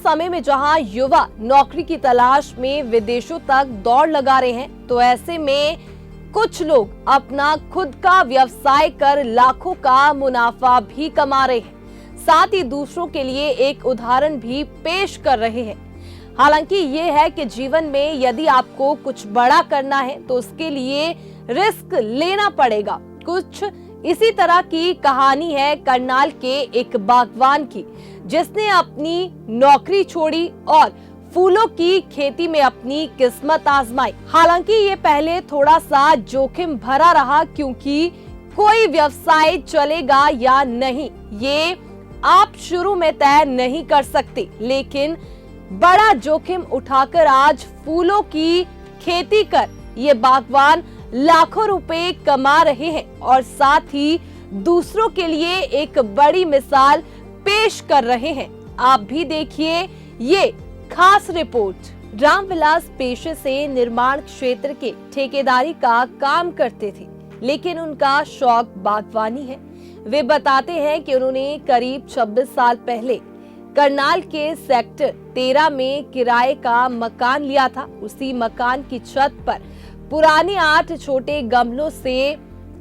समय में जहां युवा नौकरी की तलाश में विदेशों तक दौड़ लगा रहे हैं, तो ऐसे में कुछ लोग अपना खुद का व्यवसाय कर लाखों का मुनाफा भी कमा रहे हैं, साथ ही दूसरों के लिए एक उदाहरण भी पेश कर रहे हैं। हालांकि ये है कि जीवन में यदि आपको कुछ बड़ा करना है तो उसके लिए रिस्क लेना पड़ेगा। कुछ इसी तरह की कहानी है करनाल के एक बागवान की, जिसने अपनी नौकरी छोड़ी और फूलों की खेती में अपनी किस्मत आजमाई। हालांकि ये पहले थोड़ा सा जोखिम भरा रहा, क्योंकि कोई व्यवसाय चलेगा या नहीं ये आप शुरू में तय नहीं कर सकते, लेकिन बड़ा जोखिम उठाकर आज फूलों की खेती कर ये बागवान लाखों रुपए कमा रहे हैं और साथ ही दूसरों के लिए एक बड़ी मिसाल पेश कर रहे हैं। आप भी देखिए ये खास रिपोर्ट। रामविलास पेशे से निर्माण क्षेत्र के ठेकेदारी का काम करते थे, लेकिन उनका शौक बागवानी है। वे बताते हैं कि उन्होंने करीब 26 साल पहले करनाल के सेक्टर 13 में किराए का मकान लिया था। उसी मकान की छत पर पुराने 8 छोटे गमलों से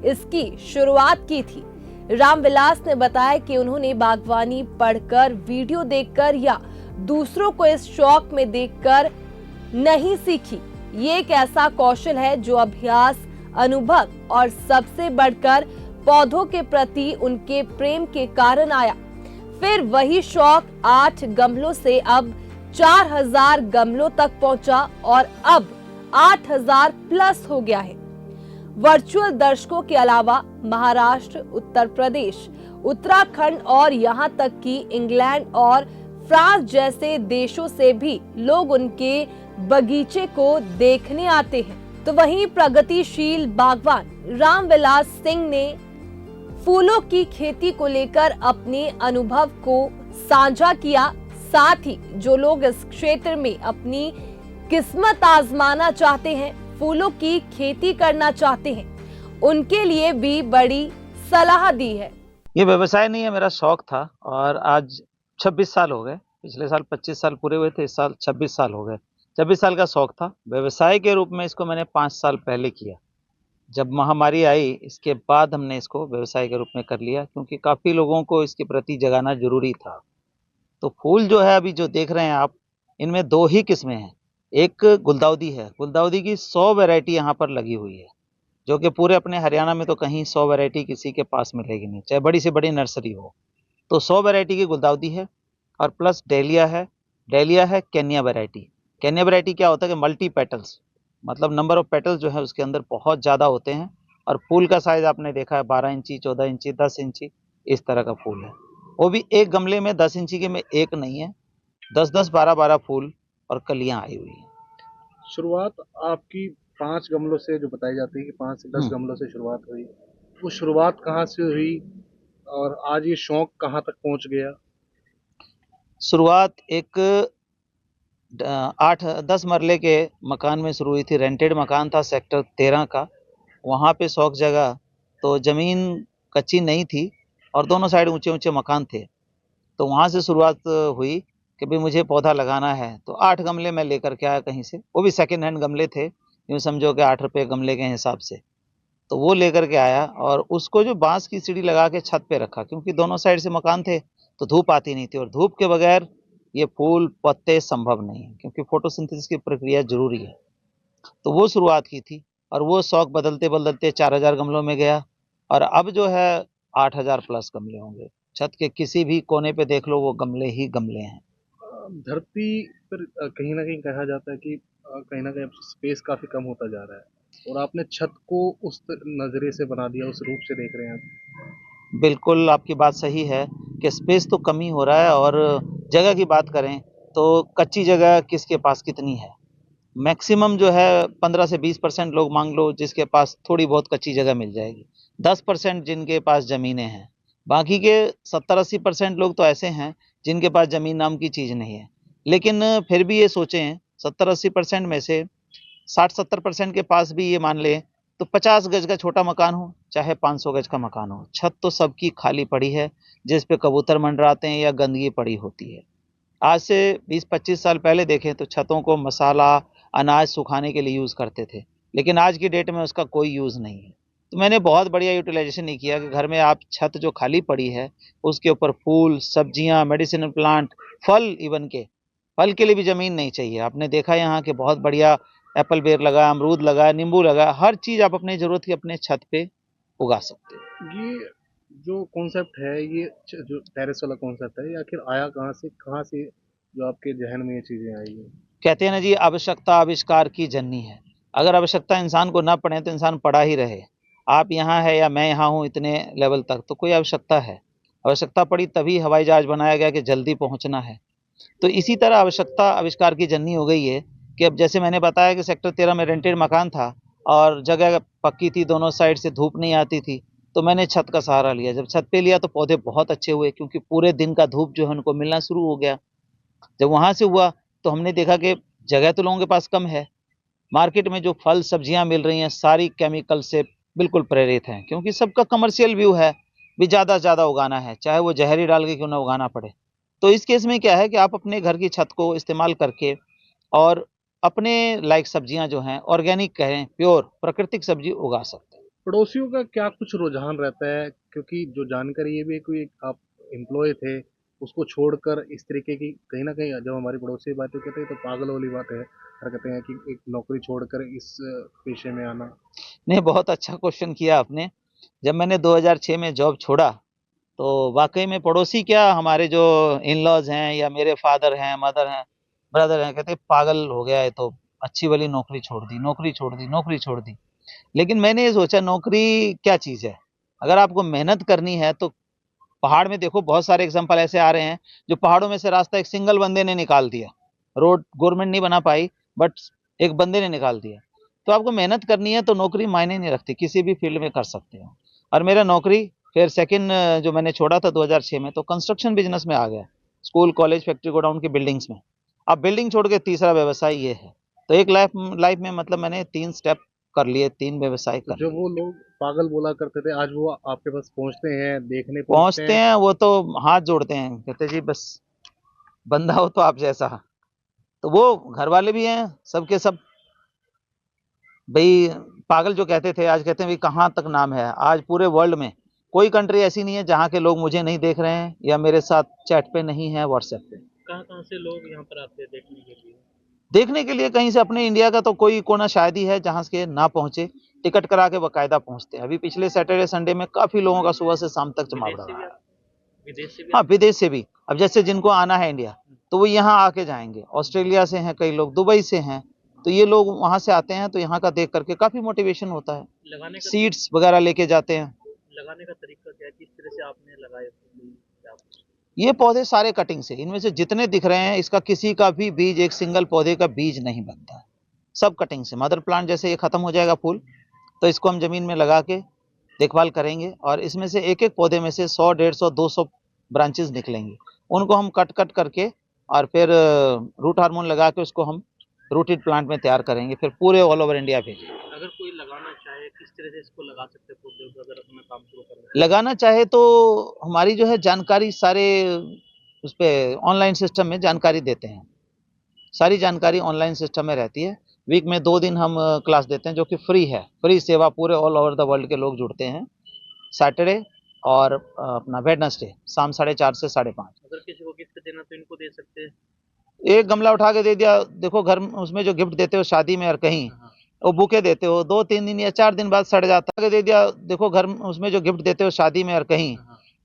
इसकी शुरुआत की थी। रामविलास ने बताया कि उन्होंने बागवानी पढ़कर, वीडियो देखकर या दूसरों को इस शौक में देखकर नहीं सीखी। ये एक ऐसा कौशल है जो अभ्यास, अनुभव और सबसे बढ़कर पौधों के प्रति उनके प्रेम के कारण आया। फिर वही शौक 8 गमलों से अब 4000 गमलों तक पहुंचा और अब 8000 प्लस हो गया है। वर्चुअल दर्शकों के अलावा महाराष्ट्र, उत्तर प्रदेश, उत्तराखंड और यहाँ तक कि इंग्लैंड और फ्रांस जैसे देशों से भी लोग उनके बगीचे को देखने आते हैं। तो वहीं प्रगतिशील बागवान रामविलास सिंह ने फूलों की खेती को लेकर अपने अनुभव को साझा किया। साथ ही जो लोग इस क्षेत्र में अपनी किस्मत आजमाना चाहते हैं, फूलों की खेती करना चाहते हैं, उनके लिए भी बड़ी सलाह दी है। ये व्यवसाय नहीं है, मेरा शौक था और आज 26 साल हो गए। पिछले साल 25 साल पूरे हुए थे, इस साल 26 साल हो गए। 26 साल का शौक था। व्यवसाय के रूप में इसको मैंने 5 साल पहले किया। जब महामारी आई, इसके बाद हमने इसको व्यवसाय के रूप में कर लिया, क्योंकि काफ़ी लोगों को इसके प्रति जगाना जरूरी था। तो फूल जो है अभी जो देख रहे हैं आप, इनमें 2 ही किस्में हैं। एक गुलदाउदी है। गुलदाउदी की 100 वैरायटी यहाँ पर लगी हुई है, जो कि पूरे अपने हरियाणा में तो कहीं 100 वैरायटी किसी के पास मिलेगी नहीं, चाहे बड़ी से बड़ी नर्सरी हो। तो 100 वैरायटी की गुलदाउदी है और प्लस डेलिया है। डेलिया है केन्या वैरायटी। केन्या वैरायटी क्या होता है कि मल्टी पेटल्स, मतलब नंबर ऑफ पेटल्स जो है उसके अंदर बहुत ज़्यादा होते हैं। और फूल का साइज़ आपने देखा है 12 इंची, 14 इंची, 10 इंची, इस तरह का फूल है। वो भी एक गमले में 10 इंची के में एक नहीं है, 10-10, 12-12 फूल और कलियाँ आई हुई हैं। शुरुआत आपकी 5 गमलों से जो बताई जाती है कि 5 से 10 गमलों से शुरुआत हुई, वो शुरुआत कहाँ से हुई और आज ये शौक कहाँ तक पहुँच गया? शुरुआत एक 8-10 मरले के मकान में शुरू हुई थी। रेंटेड मकान था सेक्टर 13 का। वहाँ पे शौक जगह, तो ज़मीन कच्ची नहीं थी और दोनों साइड ऊंचे ऊंचे मकान थे। तो वहाँ से शुरुआत हुई कि भाई मुझे पौधा लगाना है। तो 8 गमले मैं लेकर के आया कहीं से, वो भी सेकेंड हैंड गमले थे, यूँ समझो कि 8 रुपये गमले के हिसाब से। तो वो लेकर के आया और उसको जो बांस की सीढ़ी लगा के छत पे रखा, क्योंकि दोनों साइड से मकान थे तो धूप आती नहीं थी, और धूप के बगैर ये फूल पत्ते संभव नहीं है, क्योंकि फोटोसिंथेसिस की प्रक्रिया जरूरी है। तो वो शुरुआत की थी और वो शौक बदलते बदलते 4000 गमलों में गया और अब जो है 8000 प्लस गमले होंगे। छत के किसी भी कोने पे देख लो, वो गमले ही गमले हैं। धरती पर कहीं न कहीं कहा जाता है कि कहीं न कहीं अब स्पेस काफ़ी कम होता जा रहा है और आपने छत को उस नज़रिए से बना दिया, उस रूप से देख रहे हैं आप। बिल्कुल आपकी बात सही है कि स्पेस तो कम ही हो रहा है, और जगह की बात करें तो कच्ची जगह किसके पास कितनी है। मैक्सिमम जो है 15 से 20% लोग मान लो जिसके पास थोड़ी बहुत कच्ची जगह मिल जाएगी, 10% जिनके पास ज़मीनें हैं। बाकी के 70-80% लोग तो ऐसे हैं जिनके पास ज़मीन नाम की चीज़ नहीं है। लेकिन फिर भी ये सोचें, 70-80% में से 60-70% के पास भी ये मान लें तो 50 गज का छोटा मकान हो, चाहे 500 गज का मकान हो, छत तो सबकी खाली पड़ी है, जिस पे कबूतर मंडराते हैं या गंदगी पड़ी होती है। आज से 20-25 साल पहले देखें तो छतों को मसाला, अनाज सुखाने के लिए यूज़ करते थे, लेकिन आज की डेट में उसका कोई यूज़ नहीं है। तो मैंने बहुत बढ़िया यूटिलाइजेशन नहीं किया कि घर में आप छत जो खाली पड़ी है, उसके ऊपर फूल, सब्जियाँ, मेडिसिनल प्लांट, फल इवन के, फल के लिए भी ज़मीन नहीं चाहिए। आपने देखा यहाँ कि बहुत बढ़िया एप्पल बेर लगा है, अमरूद लगा है, नींबू लगा है, हर चीज़ आप अपनी ज़रूरत की अपने छत पे उगा सकते हो। ये जो कॉन्सेप्ट है, ये जो टेरेस वाला कॉन्सेप्ट है, ये आखिर आया कहाँ से जो आपके जहन में ये चीज़ें आई हैं? कहते हैं ना जी, आवश्यकता आविष्कार की जननी है। अगर आवश्यकता इंसान को ना पड़े तो इंसान पड़ा ही रहे। आप यहाँ है या मैं यहाँ हूँ इतने लेवल तक, तो कोई आवश्यकता है। आवश्यकता पड़ी तभी हवाई जहाज बनाया गया कि जल्दी पहुँचना है। तो इसी तरह आवश्यकता आविष्कार की जननी हो गई है कि अब जैसे मैंने बताया कि सेक्टर 13 में रेंटेड मकान था और जगह पक्की थी, दोनों साइड से धूप नहीं आती थी, तो मैंने छत का सहारा लिया। जब छत पे लिया तो पौधे बहुत अच्छे हुए, क्योंकि पूरे दिन का धूप जो है उनको मिलना शुरू हो गया। जब वहाँ से हुआ तो हमने देखा कि जगह तो लोगों के पास कम है, मार्केट में जो फल सब्जियां मिल रही हैं सारी केमिकल से बिल्कुल प्रेरित हैं, क्योंकि सबका कमर्शियल व्यू है, भी ज़्यादा से ज़्यादा उगाना है, चाहे वो जहरी डाल के क्यों ना उगाना पड़े। तो इस केस में क्या है कि आप अपने घर की छत को इस्तेमाल करके और अपने लायक सब्जियां जो हैं ऑर्गेनिक कहें, प्योर प्राकृतिक सब्जी उगा सकते हैं। पड़ोसियों का क्या कुछ रुझान रहता है? क्योंकि जो जानकारी ये भी है, कोई एक आप एम्प्लॉय थे, उसको छोड़कर इस तरीके की कहीं न कहीं जब हमारी पड़ोसी बातें कहते हैं तो पागल वाली बात है। कहते हैं कि एक नौकरी छोड़कर इस पेशे में आना। नहीं, बहुत अच्छा क्वेश्चन किया आपने। जब मैंने 2006 में जॉब छोड़ा तो वाकई में पड़ोसी क्या, हमारे जो इन लॉज हैं या मेरे फादर हैं, मदर हैं, ब्रदर हैं, कहते पागल हो गया है, तो अच्छी वाली नौकरी छोड़ दी, नौकरी छोड़ दी, नौकरी छोड़ दी। लेकिन मैंने ये सोचा नौकरी क्या चीज़ है, अगर आपको मेहनत करनी है तो पहाड़ में देखो बहुत सारे एग्जांपल ऐसे आ रहे हैं जो पहाड़ों में से रास्ता एक सिंगल बंदे ने निकाल दिया। रोड गवर्नमेंट नहीं बना पाई, बट एक बंदे ने निकाल दिया। तो आपको मेहनत करनी है तो नौकरी मायने नहीं रखती, किसी भी फील्ड में कर सकते हो। और मेरा नौकरी फिर सेकंड जो मैंने छोड़ा था 2006 में, तो कंस्ट्रक्शन बिजनेस में आ गया, स्कूल कॉलेज फैक्ट्री गोडाउन की बिल्डिंग्स में। अब बिल्डिंग छोड़ के तीसरा व्यवसाय ये है। तो एक लाइफ में मतलब मैंने 3 स्टेप कर लिए, 3 व्यवसाय तो कर जो लिए। वो लोग पागल बोला करते थे, आज वो आपके पास पहुँचते हैं, देखने पहुँचते पहुंचते हैं। हैं वो तो हाथ जोड़ते हैं, कहते जी बस बंदा हो तो आप जैसा। तो वो घर वाले भी हैं सबके सब, भाई पागल जो कहते थे आज कहते हैं भाई कहाँ तक नाम है। आज पूरे वर्ल्ड में कोई कंट्री ऐसी नहीं है जहाँ के लोग मुझे नहीं देख रहे हैं या मेरे साथ चैट पे नहीं है, व्हाट्सएप पे। कहाँ-कहाँ से लोग यहाँ पर आते हैं देखने के लिए? देखने के लिए कहीं से, अपने इंडिया का तो कोई कोना शायद ही है जहाँ से ना पहुंचे, टिकट करा के बकायदा पहुंचते हैं। अभी पिछले सैटरडे संडे में काफी लोगों का सुबह से शाम तक जमावड़ा रहा है। विदेश से भी हाँ, विदेश से भी। अब जैसे जिनको आना है इंडिया, तो वो यहाँ आके जाएंगे। ऑस्ट्रेलिया से हैं कई लोग, दुबई से हैं, तो ये लोग वहां से आते हैं, तो यहाँ का देख करके काफी मोटिवेशन होता है। लगाने का सीड्स वगैरह लेके जाते हैं। लगाने का तरीका क्या है? किस तरह से आपने लगाए? क्या? ये पौधे सारे कटिंग से, इनमें से जितने दिख रहे हैं इसका किसी का भी बीज, एक सिंगल पौधे का बीज नहीं बनता है, सब कटिंग से। मदर प्लांट जैसे ये खत्म हो जाएगा फूल, तो इसको हम जमीन में लगा के देखभाल करेंगे और इसमें से एक एक पौधे में से 100, 150, 200 ब्रांचेस निकलेंगी। उनको हम कट कट करके और फिर रूट हार्मोन लगा के उसको हम रूटेड प्लांट में तैयार करेंगे, फिर पूरे ऑल ओवर इंडिया भेजेंगे। अगर कोई लगाना चाहे, किस तरह से इसको लगा सकते हैं पौधे को, अगर अपना काम शुरू करना है? लगाना चाहे तो हमारी जो है जानकारी सारे उस पे ऑनलाइन सिस्टम में जानकारी देते हैं, सारी जानकारी ऑनलाइन सिस्टम में रहती है। वीक में 2 दिन हम क्लास देते हैं जो कि फ्री है, फ्री सेवा, पूरे ऑल ओवर द वर्ल्ड के लोग जुड़ते हैं। सैटरडे और अपना वेडनेसडे शाम 4:30 से 5:30। अगर किसी को गिफ्ट देना तो इनको दे सकते हैं? एक गमला उठा के दे दिया, देखो घर उसमें जो गिफ्ट देते हो शादी में और कहीं, वो बुके देते हो, 2-3 दिन या 4 दिन बाद सड़ जाता है। दे दिया, देखो घर उसमें जो गिफ्ट देते हो शादी में और कहीं,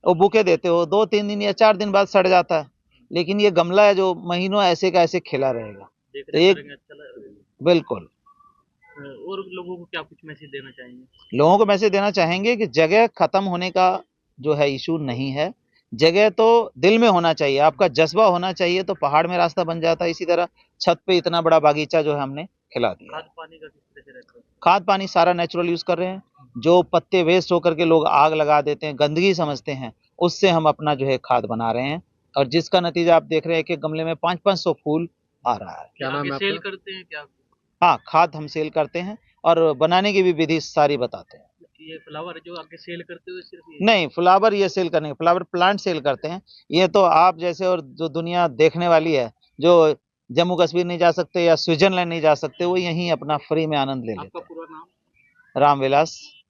वो बुके देते हो, 2-3 दिन या 4 दिन बाद सड़ जाता है। लेकिन ये गमला है जो महीनों ऐसे का ऐसे खिला रहेगा। तो एक अच्छा लगेगा। बिल्कुल। और लोगों को क्या कुछ मैसेज देना चाहेंगे? लोगों को मैसेज देना चाहेंगे कि जगह खत्म होने का जो है इशू नहीं है, जगह तो दिल में होना चाहिए, आपका जज्बा होना चाहिए, तो पहाड़ में रास्ता बन जाता है। इसी तरह छत पे इतना बड़ा बागीचा जो है हमने खिला दिया। खाद पानी का किस तरह से रहता है? खाद पानी सारा नेचुरल यूज कर रहे हैं। जो पत्ते वेस्ट होकर के लोग आग लगा देते हैं, गंदगी समझते हैं, उससे हम अपना जो है खाद बना रहे हैं और जिसका नतीजा आप देख रहे हैं कि गमले में 500-500 फूल आ रहा है। क्या नाम है आपका? सेल करते हैं क्या? हाँ, खाद हम सेल करते हैं और बनाने की भी विधि सारी बताते हैं। ये फ्लावर जो आगे सेल करते हो सिर्फ ये? नहीं, फ्लावर ये सेल करने, फ्लावर प्लांट सेल करते हैं। ये तो आप जैसे और जो दुनिया देखने वाली है, जो जम्मू कश्मीर नहीं जा सकते या स्विट्जरलैंड नहीं जा सकते, वो यहीं अपना फ्री में आनंद ले आपका लेते पूरा नाम? हैं। रामविलास।